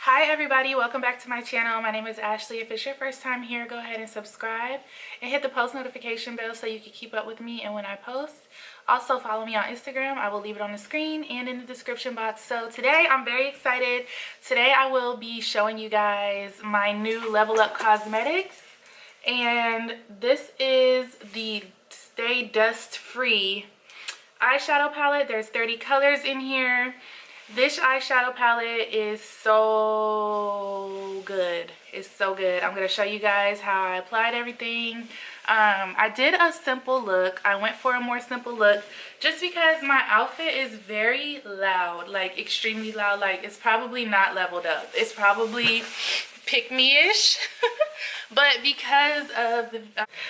Hi everybody, welcome back to my channel. My name is Ashley. If it's your first time here, go ahead and subscribe and hit the post notification bell so you can keep up with me and when I post. Also follow me on Instagram. I will leave it on the screen and in the description box. So today I'm very excited. Today I will be showing you guys my new Level Up Cosmetics, and this is the Stay Dust Free eyeshadow palette. There's 30 colors in here. This eyeshadow palette is so good. It's so good. I'm going to show you guys how I applied everything. I did a simple look. I went for a more simple look just because my outfit is very loud, like extremely loud. Like it's probably not leveled up. It's probably pick-me-ish. But because of the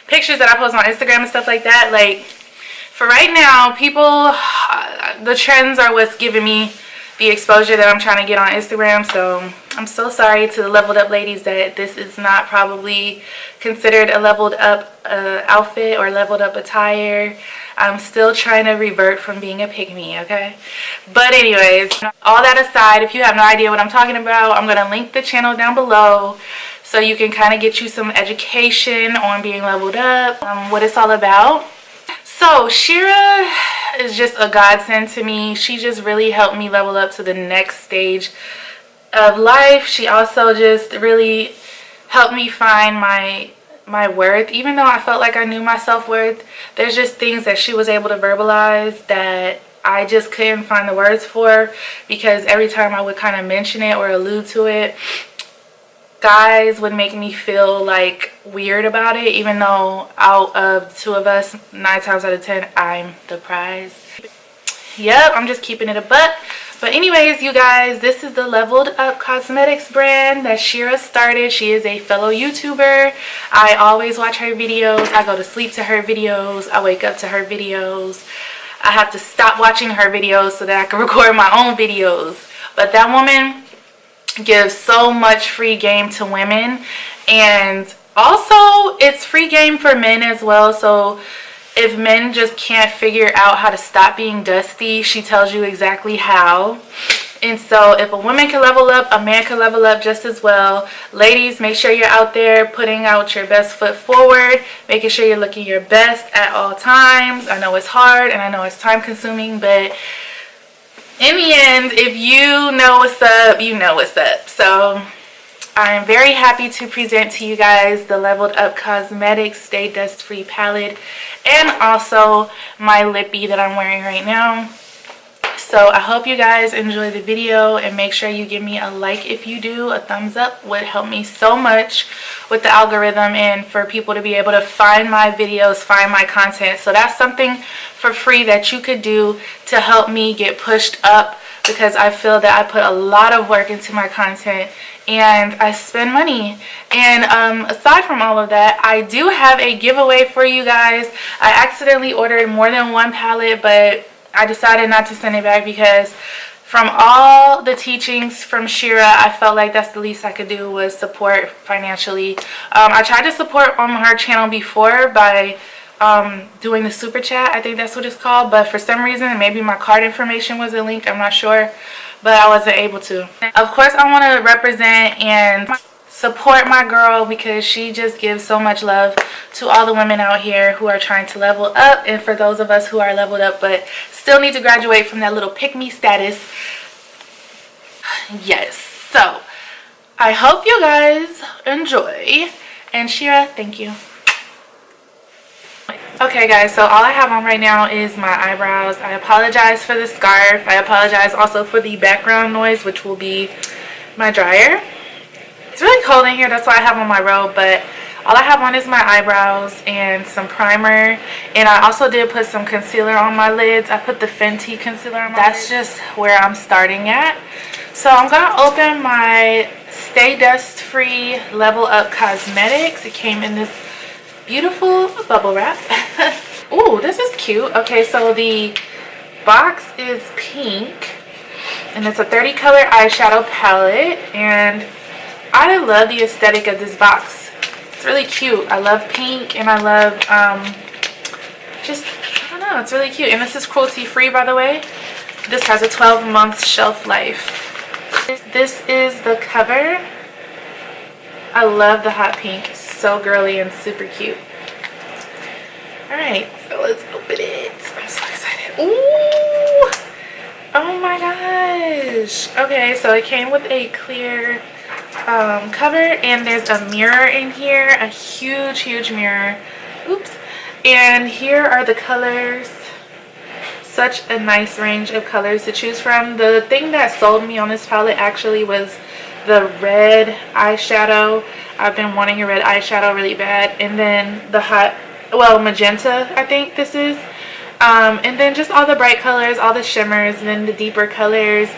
pictures that I post on Instagram and stuff like that, like for right now, people, the trends are what's giving me the exposure that I'm trying to get on Instagram. So I'm so sorry to the leveled up ladies that this is not probably considered a leveled up outfit or leveled up attire. I'm still trying to revert from being a pick-me, okay? But anyways, all that aside, if you have no idea what I'm talking about, I'm going to link the channel down below so you can kind of get you some education on being leveled up, what it's all about. So Shera is just a godsend to me. She just really helped me level up to the next stage of life. She also just really helped me find my worth. Even though I felt like I knew my self-worth, there's just things that she was able to verbalize that I just couldn't find the words for, because every time I would kind of mention it or allude to it, guys would make me feel like weird about it, even though out of two of us, 9 times out of 10 I'm the prize. Yep, I'm just keeping it a buck. But anyways, you guys, this is the Leveled Up Cosmetics brand that Shera started. She is a fellow YouTuber. I always watch her videos. I go to sleep to her videos. I wake up to her videos. I have to stop watching her videos so that I can record my own videos. But that woman gives so much free game to women, and also it's free game for men as well. So if men just can't figure out how to stop being dusty, she tells you exactly how. And so if a woman can level up, a man can level up just as well. Ladies, make sure you're out there putting out your best foot forward, making sure you're looking your best at all times. I know it's hard and I know it's time consuming, but in the end, if you know what's up, you know what's up. So I am very happy to present to you guys the Leveled Up Cosmetics Stay Dust Free palette, and also my lippy that I'm wearing right now. So I hope you guys enjoy the video, and make sure you give me a like if you do. A thumbs up would help me so much with the algorithm and for people to be able to find my videos, find my content. So that's something for free that you could do to help me get pushed up, because I feel that I put a lot of work into my content and I spend money. And aside from all of that, I do have a giveaway for you guys. I accidentally ordered more than one palette, but I decided not to send it back because from all the teachings from Shera, I felt like that's the least I could do was support financially. I tried to support on her channel before by doing the super chat. I think that's what it's called, but for some reason, maybe my card information wasn't linked, I'm not sure, but I wasn't able to. Of course, I want to represent and support my girl, because she just gives so much love to all the women out here who are trying to level up, and for those of us who are leveled up but still need to graduate from that little pick-me status. Yes, so I hope you guys enjoy, and Shera, thank you. Okay guys, so all I have on right now is my eyebrows. I apologize for the scarf. I apologize also for the background noise, which will be my dryer. It's really cold in here, that's why I have on my robe, but all I have on is my eyebrows and some primer. And I also did put some concealer on my lids. I put the Fenty concealer on my lids. That's just where I'm starting at. So I'm going to open my Stay Dust Free Level Up Cosmetics. It came in this beautiful bubble wrap. Ooh, this is cute. Okay, so the box is pink, and it's a 30 color eyeshadow palette, and I love the aesthetic of this box. It's really cute. I love pink, and I love just, I don't know, it's really cute. And this is cruelty free, by the way. This has a 12-month shelf life. This is the cover. I love the hot pink. It's so girly and super cute. Alright, so let's open it. I'm so excited. Ooh! Oh my gosh. Okay, so it came with a clear cover, and there's a mirror in here. A huge mirror. Oops. And here are the colors. Such a nice range of colors to choose from. The thing that sold me on this palette actually was the red eyeshadow. I've been wanting a red eyeshadow really bad. And then the hot, well, magenta, I think this is. And then just all the bright colors, all the shimmers, and then the deeper colors.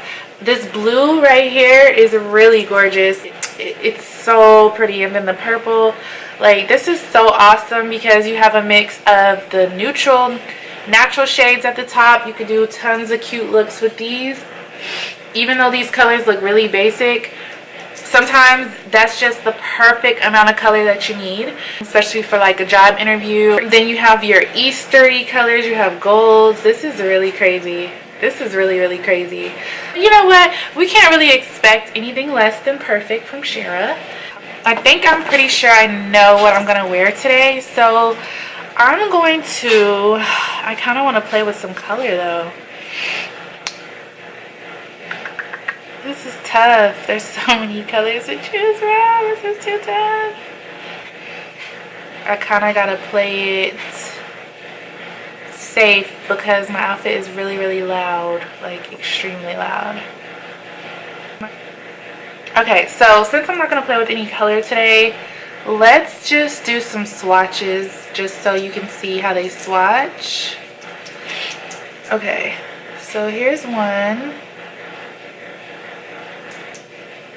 This blue right here is really gorgeous. It's so pretty. And then the purple, like, this is so awesome because you have a mix of the neutral, natural shades at the top. You could do tons of cute looks with these. Even though these colors look really basic, sometimes that's just the perfect amount of color that you need, especially for like a job interview. Then you have your Easter-y colors, you have golds. This is really crazy. This is really crazy. You know what? We can't really expect anything less than perfect from Shera. I think I'm pretty sure I know what I'm gonna wear today, so I'm going to, I kind of want to play with some color though. This is tough. There's so many colors to choose from. This is too tough. I kind of got to play it safe because my outfit is really loud, like extremely loud. Okay, so since I'm not going to play with any color today, let's just do some swatches just so you can see how they swatch. Okay, so here's one.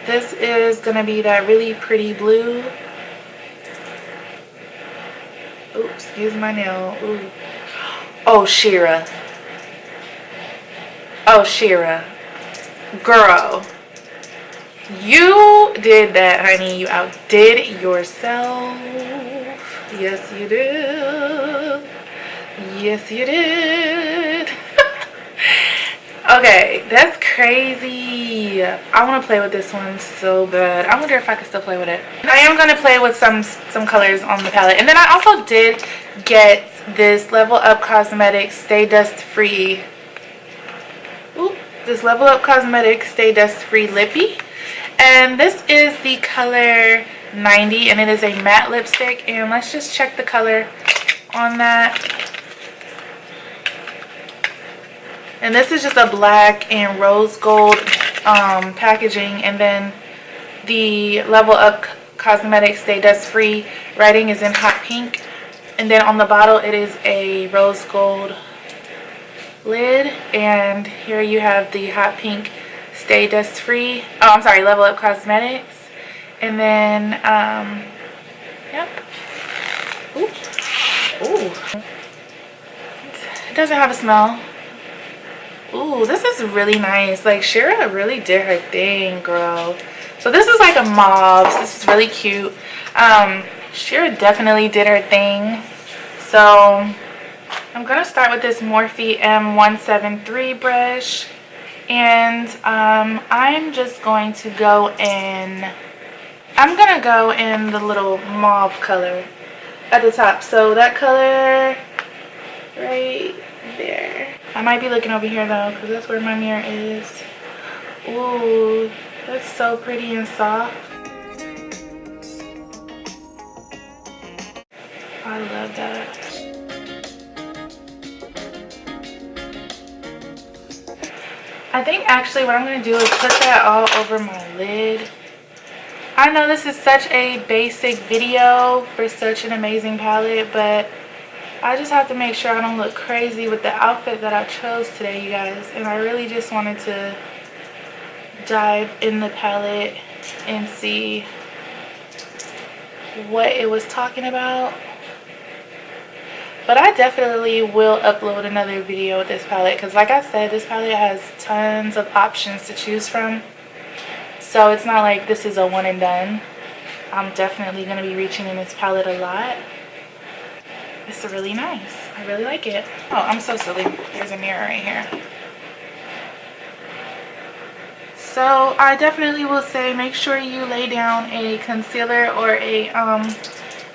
This is going to be that really pretty blue. Ooh, excuse my nail. Ooh. Oh, Shera. Oh, Shera. Girl. You did that, honey. You outdid yourself. Yes, you did. Yes, you did. Okay, that's crazy. I want to play with this one so bad. I wonder if I can still play with it. I am going to play with some colors on the palette. And then I also did get this Level Up Cosmetics Stay Dust Free. Ooh, this Level Up Cosmetics Stay Dust Free Lippy. And this is the color 90, and it is a matte lipstick. And let's just check the color on that. And this is just a black and rose gold packaging. And then the Level Up Cosmetics Stay Dust Free writing is in hot pink. And then on the bottle it is a rose gold lid. And here you have the hot pink Stay Dust Free. Oh, I'm sorry, Level Up Cosmetics. And then, yep. Ooh. It doesn't have a smell. Ooh, this is really nice. Like, Shera really did her thing, girl. So this is like a mauve. This is really cute. Shera definitely did her thing. So I'm gonna start with this Morphe M173 brush, and I'm just going to go in. I'm gonna go in the little mauve color at the top. So that color right there. I might be looking over here though, because that's where my mirror is. Ooh, that's so pretty and soft. I love that. I think actually what I'm going to do is put that all over my lid. I know this is such a basic video for such an amazing palette, but I just have to make sure I don't look crazy with the outfit that I chose today, you guys. And I really just wanted to dive in the palette and see what it was talking about. But I definitely will upload another video with this palette, because like I said, this palette has tons of options to choose from. So it's not like this is a one and done. I'm definitely going to be reaching in this palette a lot. It's really nice. I really like it. Oh, I'm so silly. There's a mirror right here. So I definitely will say make sure you lay down a concealer or a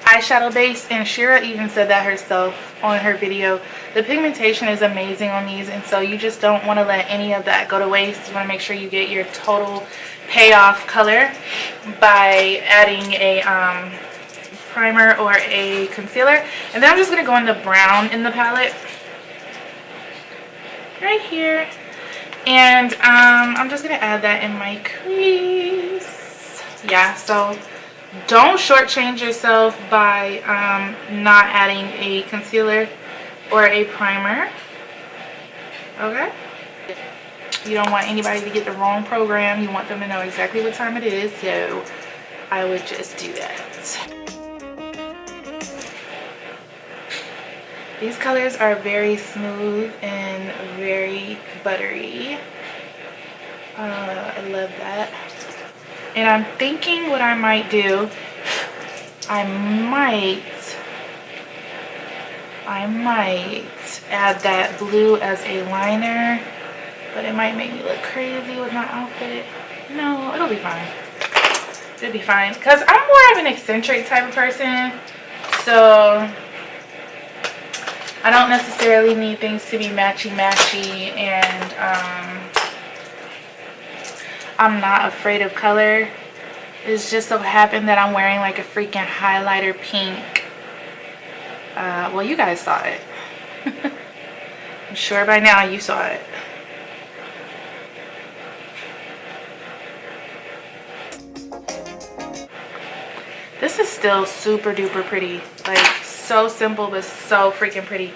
eyeshadow base, and Shera even said that herself on her video. The pigmentation is amazing on these, and so you just don't want to let any of that go to waste. You want to make sure you get your total payoff color by adding a primer or a concealer. And then I'm just going to go in the brown in the palette right here, and I'm just going to add that in my crease. Yeah, so don't shortchange yourself by not adding a concealer or a primer. Okay, you don't want anybody to get the wrong program. You want them to know exactly what time it is, so I would just do that. These colors are very smooth and very buttery. I love that. And I'm thinking what I might do, I might add that blue as a liner, but it might make me look crazy with my outfit. No, it'll be fine. It'll be fine, because I'm more of an eccentric type of person, so I don't necessarily need things to be matchy-matchy, and I'm not afraid of color. It's just so happened that I'm wearing like a freaking highlighter pink. Well, you guys saw it. I'm sure by now you saw it. This is still super duper pretty. Like, so simple but so freaking pretty.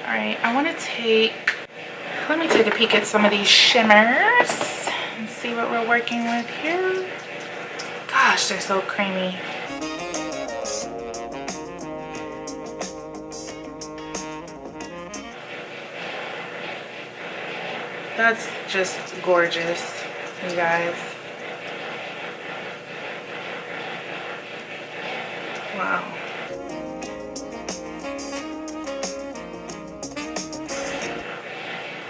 All right, let me take a peek at some of these shimmers and see what we're working with here. Gosh, they're so creamy. That's just gorgeous, you guys. Wow.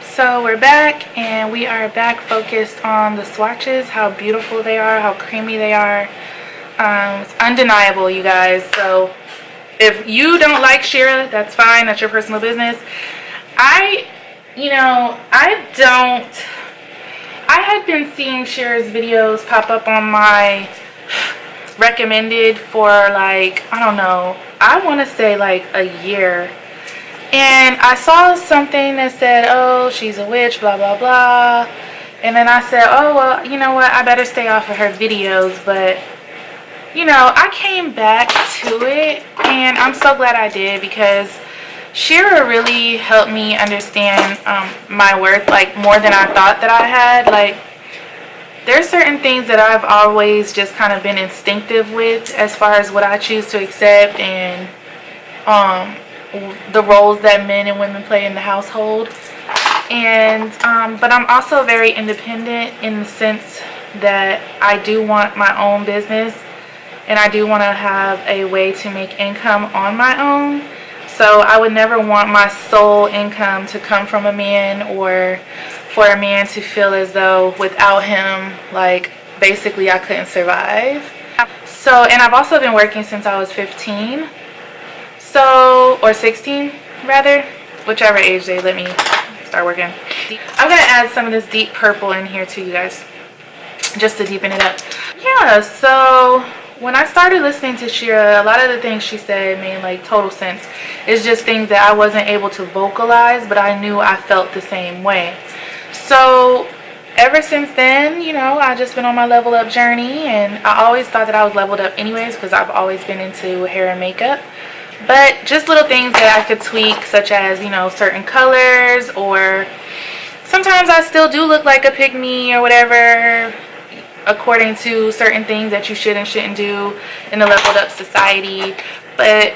So we're back, and we are back focused on the swatches, how beautiful they are, how creamy they are. It's undeniable, you guys. So if you don't like Shera, that's fine, that's your personal business. I had been seeing Shera's videos pop up on my recommended for like, I don't know, I want to say like a year. And I saw something that said, oh, she's a witch, blah, blah, blah. And then I said, oh, well, you know what? I better stay off of her videos. But, you know, I came back to it, and I'm so glad I did, because Shera really helped me understand my worth, like, more than I thought that I had. Like, there's certain things that I've always just kind of been instinctive with as far as what I choose to accept, and the roles that men and women play in the household. And but I'm also very independent in the sense that I do want my own business, and I do want to have a way to make income on my own. So I would never want my sole income to come from a man, or for a man to feel as though without him, like, basically I couldn't survive. So, and I've also been working since I was 15. So, or 16 rather, whichever age they let me start working. I'm gonna add some of this deep purple in here too, you guys, just to deepen it up. Yeah, so when I started listening to Shera, a lot of the things she said made like total sense. It's just things that I wasn't able to vocalize, but I knew I felt the same way. So ever since then, you know, I've just been on my level up journey, and I always thought that I was leveled up anyways, because I've always been into hair and makeup. But just little things that I could tweak, such as, you know, certain colors, or sometimes I still do look like a pygmy or whatever, according to certain things that you should and shouldn't do in a leveled up society. But,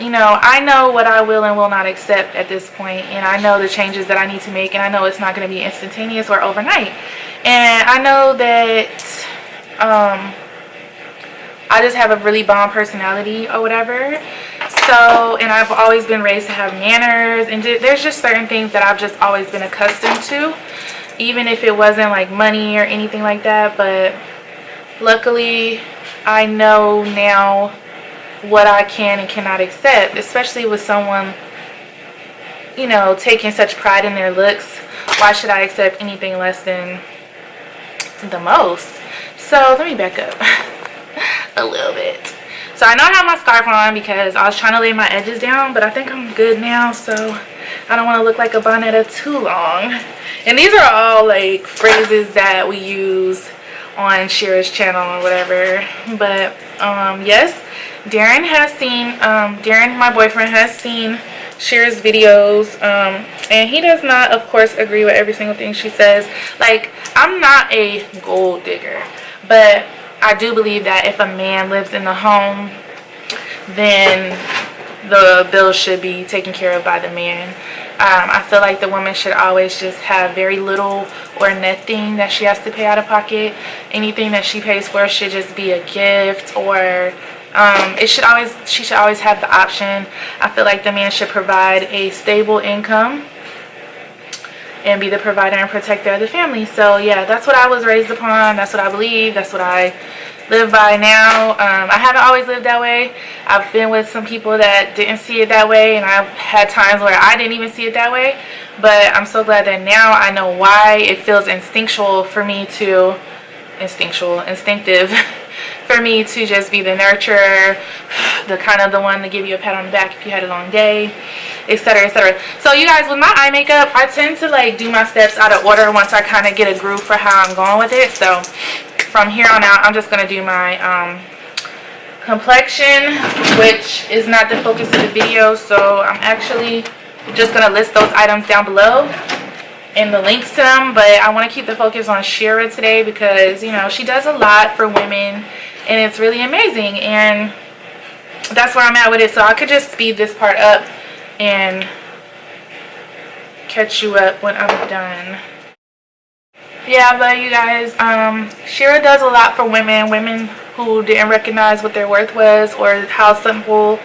you know, I know what I will and will not accept at this point, and I know the changes that I need to make, and I know it's not going to be instantaneous or overnight. And I know that I just have a really bomb personality or whatever. So, and I've always been raised to have manners, and there's just certain things that I've just always been accustomed to even if it wasn't like money or anything like that. But luckily I know now what I can and cannot accept, especially with someone, you know, taking such pride in their looks. Why should I accept anything less than the most? So let me back up a little bit. So I know I have my scarf on because I was trying to lay my edges down, but I think I'm good now, so I don't want to look like a bonetta too long. And these are all like phrases that we use on Shera's channel or whatever. But yes, Darren has seen, Darren, my boyfriend, has seen Shera's videos, and he does not, of course, agree with every single thing she says. Like, I'm not a gold digger, but I do believe that if a man lives in the home, then the bills should be taken care of by the man. I feel like the woman should always just have very little or nothing that she has to pay out of pocket. Anything that she pays for should just be a gift, or she should always have the option. I feel like the man should provide a stable income and be the provider and protector of the family. So yeah, that's what I was raised upon. That's what I believe. That's what I live by now. I haven't always lived that way. I've been with some people that didn't see it that way, and I've had times where I didn't even see it that way. But I'm so glad that now I know why it feels instinctive for me to for me to just be the nurturer, the one to give you a pat on the back if you had a long day, etc., etc. So you guys, with my eye makeup, I tend to like do my steps out of order once I kind of get a groove for how I'm going with it. So from here on out, I'm just going to do my complexion, which is not the focus of the video. So I'm actually just going to list those items down below and the links to them. But I want to keep the focus on Shera today because, you know, she does a lot for women and it's really amazing. And that's where I'm at with it. So I could just speed this part up and catch you up when I'm done. Yeah, but you guys, Shera does a lot for women who didn't recognize what their worth was or how simple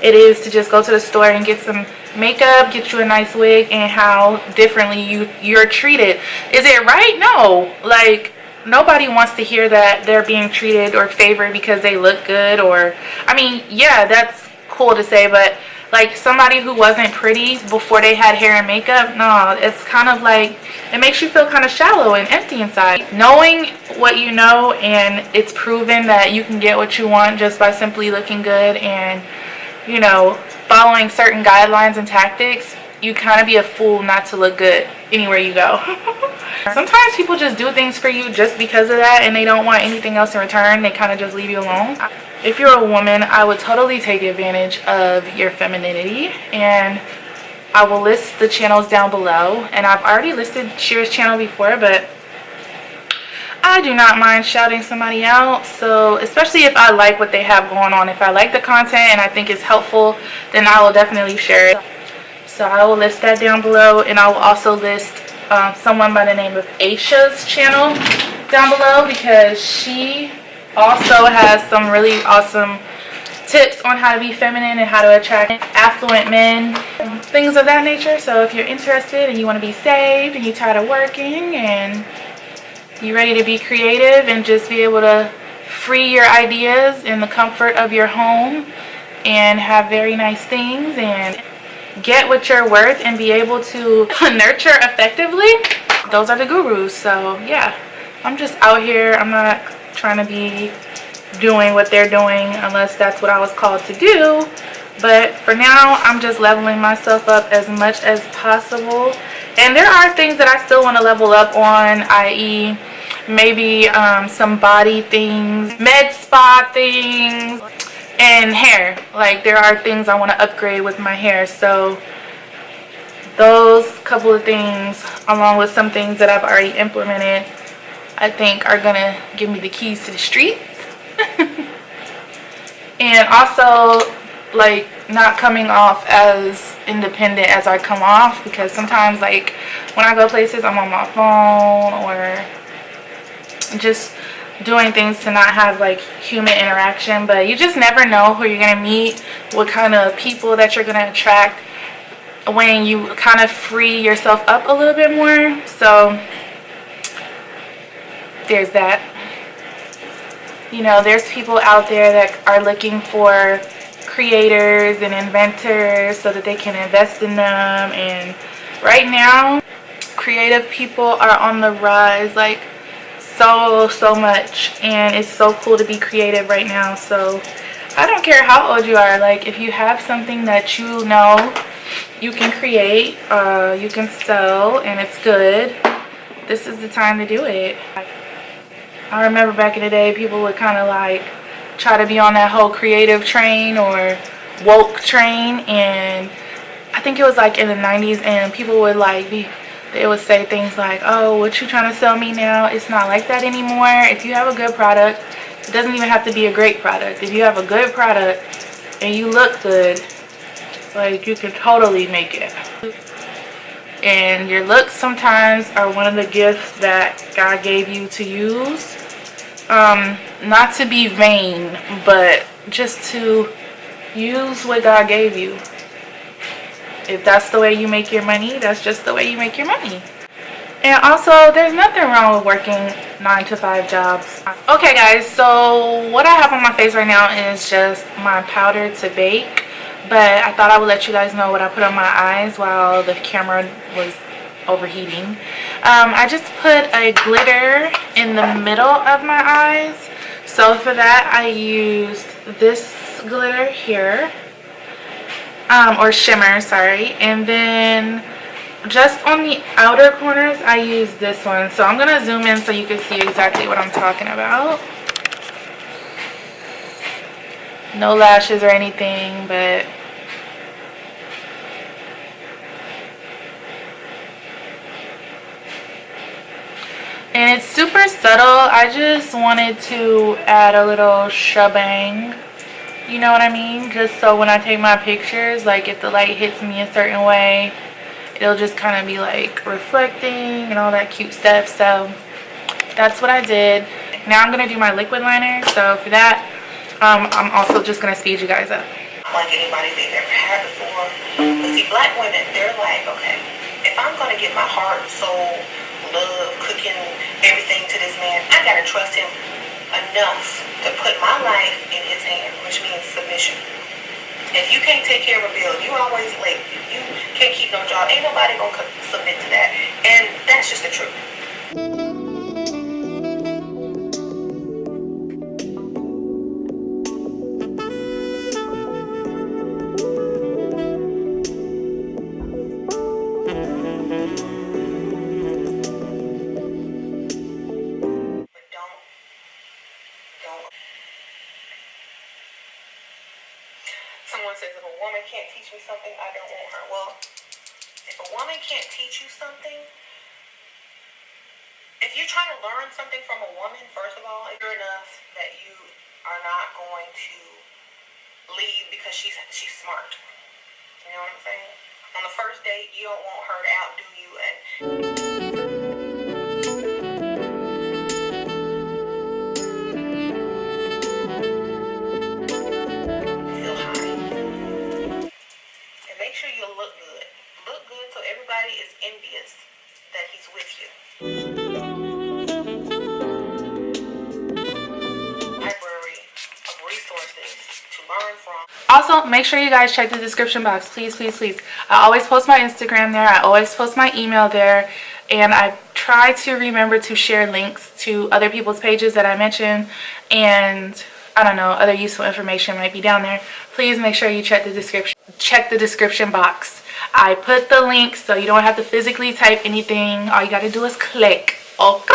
it is to just go to the store and get some makeup, get you a nice wig, and how differently you're treated. Is it right? No. Like, nobody wants to hear that they're being treated or favored because they look good. Or, I mean, yeah, that's cool to say, but like somebody who wasn't pretty before they had hair and makeup, no, it's kind of like, it makes you feel kind of shallow and empty inside. Knowing what you know, and it's proven that you can get what you want just by simply looking good and, you know, following certain guidelines and tactics, you kind of be a fool not to look good anywhere you go. Sometimes people just do things for you just because of that, and they don't want anything else in return. They kind of just leave you alone. If you're a woman, I would totally take advantage of your femininity, and I will list the channels down below. And I've already listed Shera's channel before, but I do not mind shouting somebody out. So especially if I like what they have going on, if I like the content and I think it's helpful, then I will definitely share it. So I will list that down below, and I will also list someone by the name of Asha's channel down below, because she also has some really awesome tips on how to be feminine and how to attract affluent men, things of that nature. So if you're interested and you want to be saved and you're tired of working and you're ready to be creative and just be able to free your ideas in the comfort of your home and have very nice things and get what you're worth and be able to nurture effectively, those are the gurus. So yeah, I'm just out here. I'm not trying to be doing what they're doing unless that's what I was called to do. But for now, I'm just leveling myself up as much as possible. And there are things that I still want to level up on, i.e. maybe some body things, med spa things, and hair. Like, there are things I want to upgrade with my hair. So those couple of things, along with some things that I've already implemented, I think are gonna give me the keys to the streets. And also, like, not coming off as independent as I come off, because sometimes, like, when I go places, I'm on my phone or just doing things to not have like human interaction. But you just never know who you're gonna meet, what kind of people that you're gonna attract when you kind of free yourself up a little bit more. So there's that. You know, there's people out there that are looking for creators and inventors so that they can invest in them. And right now, creative people are on the rise, like so much, and it's so cool to be creative right now. So I don't care how old you are, like if you have something that you know you can create, you can sell, and it's good, this is the time to do it. I remember back in the day, people would kind of like try to be on that whole creative train or woke train, and I think it was like in the 90s, and people would like they would say things like, oh, what you trying to sell me now? It's not like that anymore. If you have a good product, it doesn't even have to be a great product. If you have a good product and you look good, like you can totally make it. And your looks sometimes are one of the gifts that God gave you to use. Not to be vain, but just to use what God gave you. If that's the way you make your money, that's just the way you make your money. And also, there's nothing wrong with working 9-to-5 jobs. Okay guys, so what I have on my face right now is just my powder to bake. But I thought I would let you guys know what I put on my eyes while the camera was overheating. I just put a glitter in the middle of my eyes. So for that, I used this glitter here. Or shimmer, sorry. And then just on the outer corners, I use this one. So I'm going to zoom in so you can see exactly what I'm talking about. No lashes or anything, but and it's super subtle. I just wanted to add a little shebang, you know what I mean? Just so when I take my pictures, like if the light hits me a certain way, it'll just kind of be like reflecting and all that cute stuff. So that's what I did. Now I'm gonna do my liquid liner. So for that, I'm also just gonna speed you guys up. Like anybody they've ever had before. But see, black women, they're like, okay, if I'm gonna give my heart, soul, love, cooking, everything to this man, I gotta trust him enough to put my life in his hand, which means submission. If you can't take care of a bill, you always late, you can't keep no job, ain't nobody gonna submit to that. And that's just the truth. Someone says, if a woman can't teach me something, I don't want her. Well, if a woman can't teach you something, if you're trying to learn something from a woman, first of all, it's enough that you are not going to leave because she's smart. You know what I'm saying? On the first date, you don't want her to outdo you and make sure you look good. Look good so everybody is envious that he's with you. Library of resources to learn from. Also, make sure you guys check the description box. Please, please, please. I always post my Instagram there. I always post my email there. And I try to remember to share links to other people's pages that I mentioned. And I don't know, other useful information might be down there. Please make sure you check the description box. I put the links so you don't have to physically type anything. All you got to do is click. Okay.